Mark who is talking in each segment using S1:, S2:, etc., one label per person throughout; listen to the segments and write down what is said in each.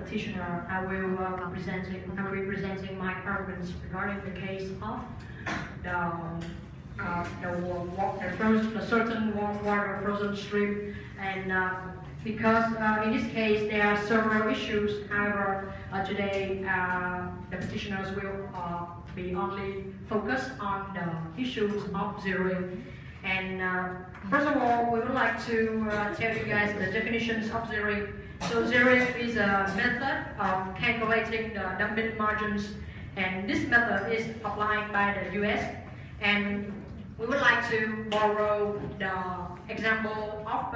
S1: petitioner, I will representing my arguments regarding the case of the certain water frozen strip, and because in this case there are several issues. However, today the petitioners will be only focused on the issues of zeroing. And first of all, we would like to tell you guys the definitions of zeroing. So zeroing is a method of calculating the dumping margins, and this method is applied by the US. And we would like to borrow the example of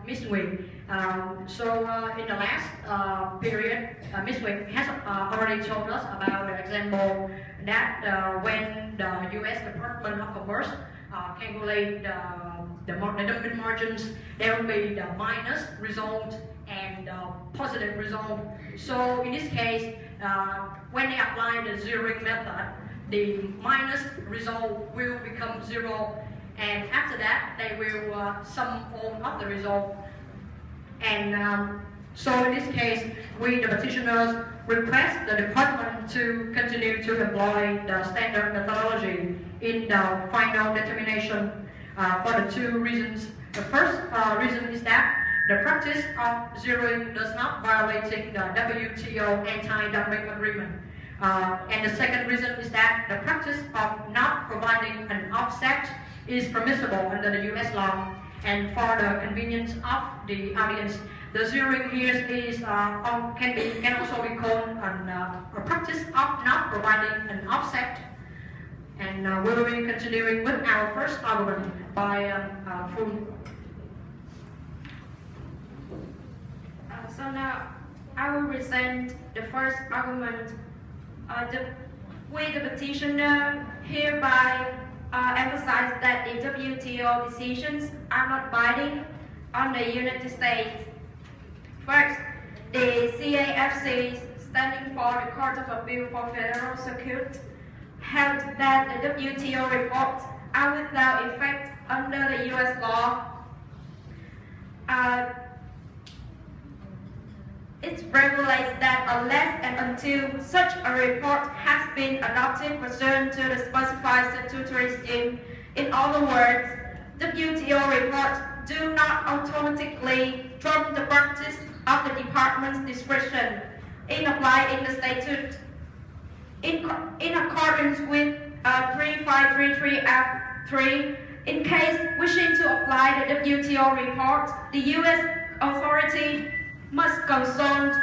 S1: Ms. Nguyen. In the last period, Ms. Nguyen has already told us about the example that when the US Department of Commerce calculate the dumping margins, there will be the minus result and the positive result. So in this case, when they apply the zeroing method, the minus result will become zero, and after that they will sum all of the result. And so in this case, we, the petitioners, request the department to continue to employ the standard methodology in the final determination for the two reasons. The first reason is that the practice of zeroing does not violate the WTO anti-dumping agreement. And the second reason is that the practice of not providing an offset is permissible under the US law. And for the convenience of the audience, the zeroing here is can also be called a practice of not providing an offset. And we will be continuing with our first argument by Phu.
S2: So now I will present the first argument. We, the petitioner, hereby emphasize that the WTO decisions are not binding on the United States. First, the CAFC, standing for the Court of Appeal for Federal Circuit, held that the WTO reports are without effect under the US law. It regulates that unless and until such a report has been adopted pursuant to the specified statutory scheme, in other words, WTO reports do not automatically trump the practice of the department's discretion in applying the statute. In accordance with 3533F3, in case wishing to apply the WTO report, the U.S. authority must consult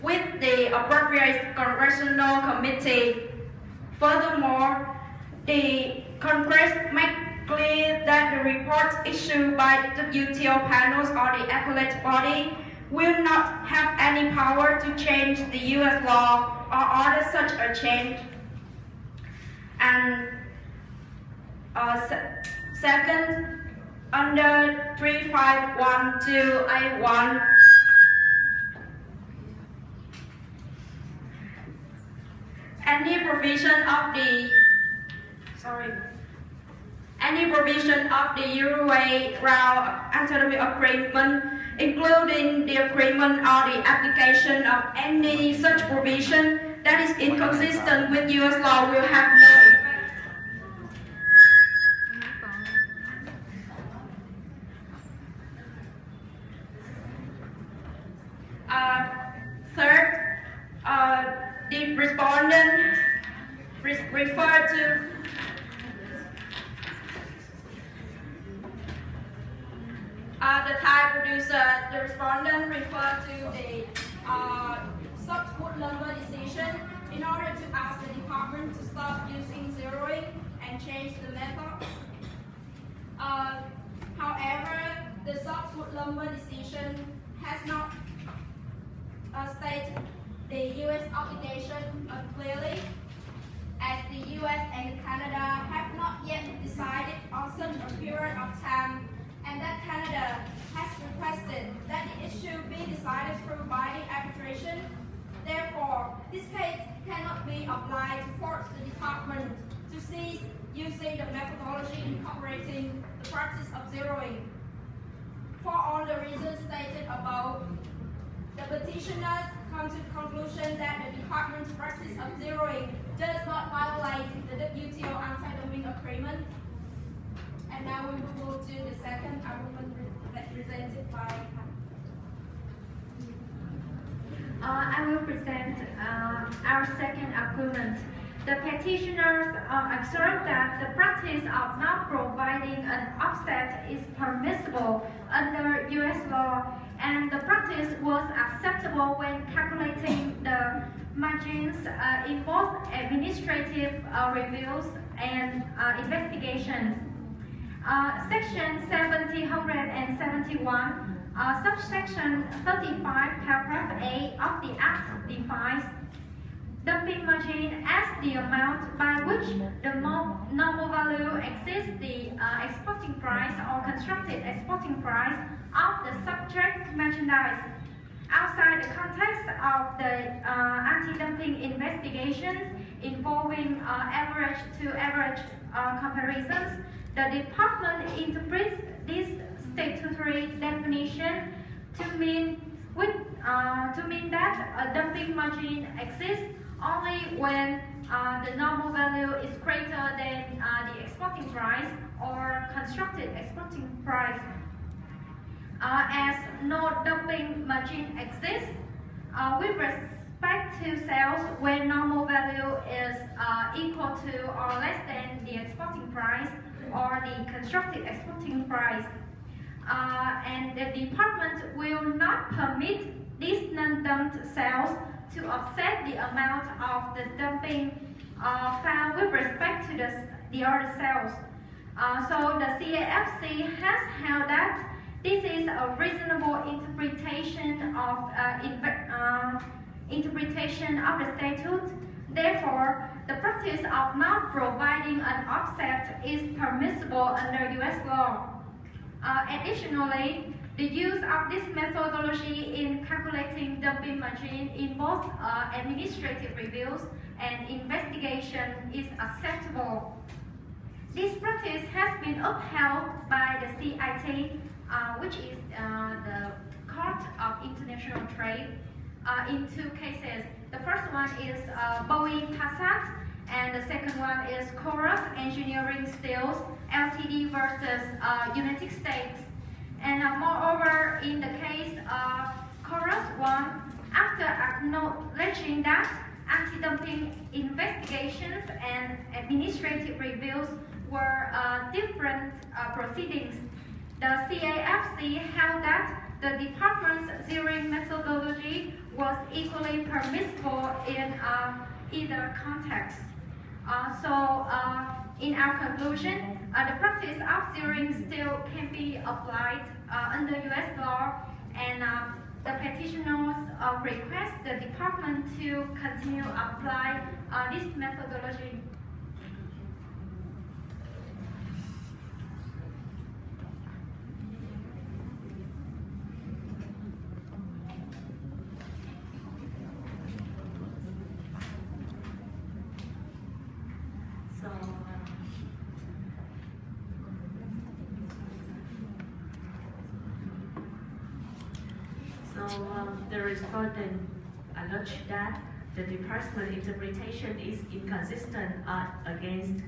S2: with the appropriate congressional committee. Furthermore, the Congress makes clear that the reports issued by the WTO panels or the appellate body will not have any power to change the U.S. law or order such a change. And second, under 3512A1, any provision of the Uruguay Round Autonomy Agreement, including the agreement or the application of any such provision that is inconsistent with U.S. law, will have no effect. Third, the respondent referred to the Thai producer. The respondent referred to the Softwood Lumber decision in order to ask the department to stop using zeroing and change the method. However, the Softwood Lumber decision has not stated the U.S. obligation clearly, as the U.S. and Canada have not yet decided on such a period of time, and that Canada has requested that the issue be decided through binding arbitration. Therefore, this case cannot be applied to force the department to cease using the methodology incorporating the practice of zeroing. For all the reasons stated above, the petitioners come to the conclusion that the department's practice of zeroing does not violate the WTO anti-dumping agreement. And now we will go to the second argument represented by
S3: I will present our second argument. The petitioners assert that the practice of not providing an offset is permissible under U.S. law, and the practice was acceptable when calculating the margins in both administrative reviews and investigations. Section 771, subsection 35, paragraph A of the Act defines dumping margin as the amount by which the normal value exceeds the exporting price or constructed exporting price of the subject merchandise. Outside the context of the anti-dumping investigations involving average-to-average comparisons, the department interprets this statutory definition to mean that a dumping margin exists only when the normal value is greater than the exporting price or constructed exporting price. As no dumping margin exists, with respect to sales when normal value is equal to or less than the exporting price or the constructed exporting price. And the department will not permit these non-dumped sales to offset the amount of the dumping found with respect to the other sales. So the CAFC has held that this is a reasonable interpretation of the statute. Therefore, the practice of not providing an offset is permissible under U.S. law. Additionally, the use of this methodology in calculating dumping margin in both administrative reviews and investigation is acceptable. This practice has been upheld by the CIT, which is the Court of International Trade, in two cases. The first one is Boeing Passat, and the second one is Chorus Engineering Steels Ltd versus United States. And moreover, in the case of Chorus 1, after acknowledging that anti-dumping investigations and administrative reviews were different proceedings, the CAFC held that the department's zeroing methodology was equally permissible in either context. In our conclusion, the practice of zeroing still can be applied under U.S. law, and the petitioners request the department to continue apply this methodology.
S4: The respondent alleged that the department interpretation is inconsistent against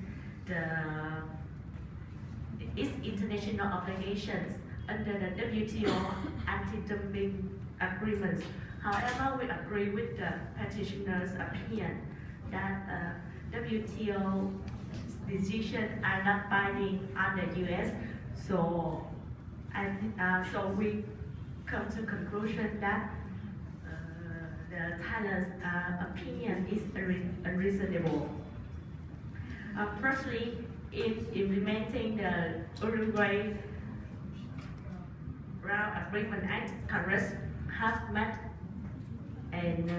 S4: its international obligations under the WTO anti-dumping agreements. However, we agree with the petitioner's opinion that WTO decisions are not binding on the U.S. So we come to conclusion that the Thailand's opinion is unreasonable. Firstly, in implementing the Uruguay Round Agreement Act, Congress has met and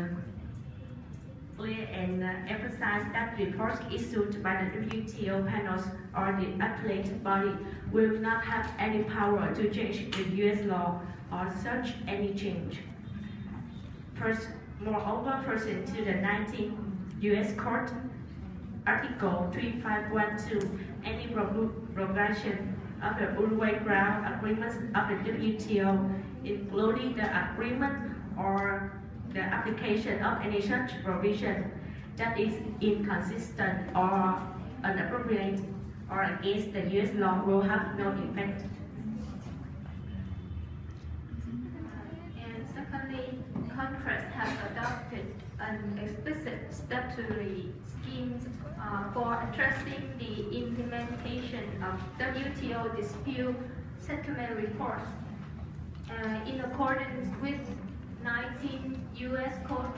S4: clear and emphasized that reports issued by the WTO panels or the appellate body will not have any power to change the U.S. law or search any change. Moreover, pursuant to the 19th U.S. Court, Article 3512, any prorogation of the Uruguay Ground Agreements of the WTO, including the agreement or the application of any such provision that is inconsistent or inappropriate or against the U.S. law will have no effect.
S3: And secondly, Congress has adopted an explicit statutory scheme for addressing the implementation of WTO dispute settlement reports in accordance with 19 U.S. Code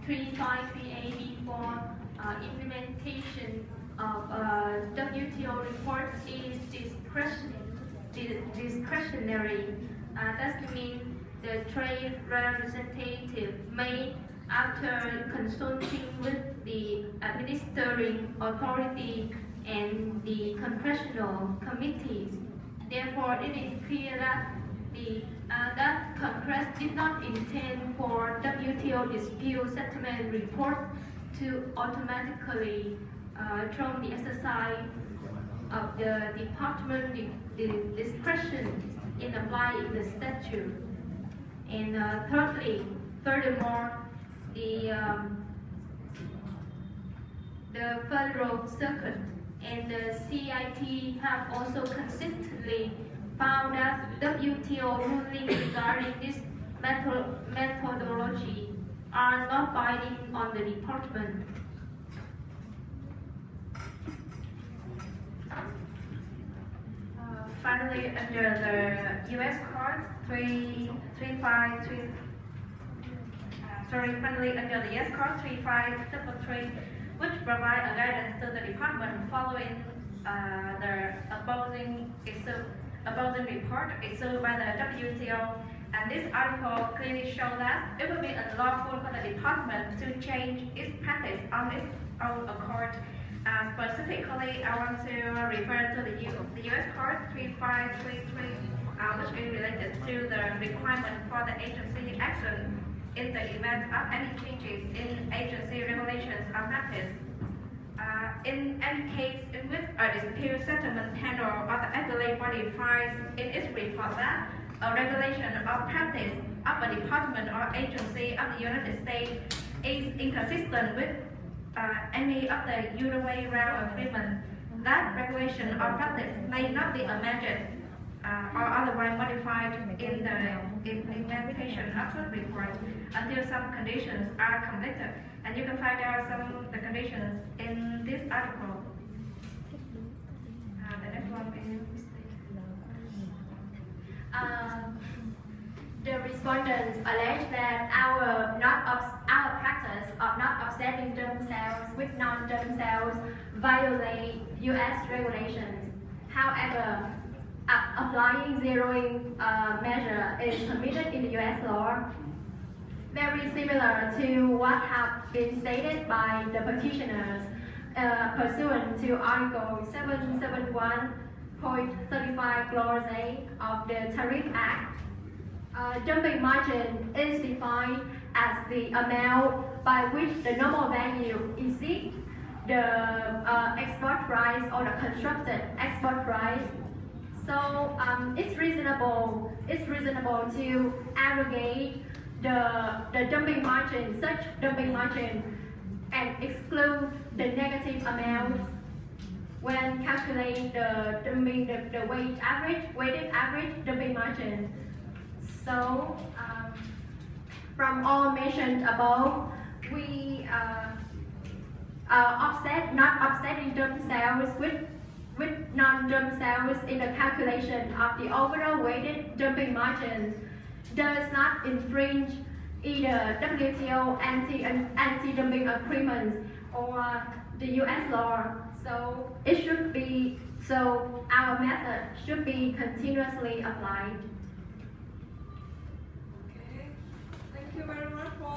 S3: 353A for implementation of WTO report is discretionary. That means the trade representative may, after consulting with the administering authority and the congressional committees. Therefore, it is clear that that Congress did not intend for WTO dispute settlement report to automatically trump the exercise of the department discretion in applying the statute. And furthermore, the Federal Circuit and the CIT have also consistently found that WTO rulings regarding this methodology are not binding on the department.
S5: Finally, under the U.S. Code 353, under the U.S. Code 3533, which provide a guidance to the department following the opposing report issued by the WTO, and this article clearly shows that it will be unlawful for the department to change its practice on its own accord. Specifically, I want to refer to the U.S. Code 3533, which is related to the requirement for the agency action in the event of any changes in agency regulations or practice. In any case in which a dispute settlement panel or the appellate body finds in its report that a regulation or practice of a department or agency of the United States is inconsistent with any of the Uruguay round agreement, that regulation or practice may not be amended or otherwise modified in the implementation of the report until some conditions are completed. And you can find out some of the conditions in this article. The next one is
S3: the respondents allege that our practice of not offsetting themselves with non-themselves violate U.S. regulations. However, applying zeroing measure is permitted in the U.S. law, very similar to what have been stated by the petitioners pursuant to Article 771.35 Clause A of the Tariff Act. Dumping margin is defined as the amount by which the normal value exceeds the export price or the constructed export price. So it's reasonable to aggregate the dumping margin, such dumping margin, and exclude the negative amounts when calculating the weighted average dumping margin. So from all mentioned above, we not offsetting themselves with non-themselves in the calculation of the overall weighted dumping margin does not infringe either WTO anti-dumping agreements or the U.S. law. So our method should be continuously applied.
S2: Okay. Thank you very much for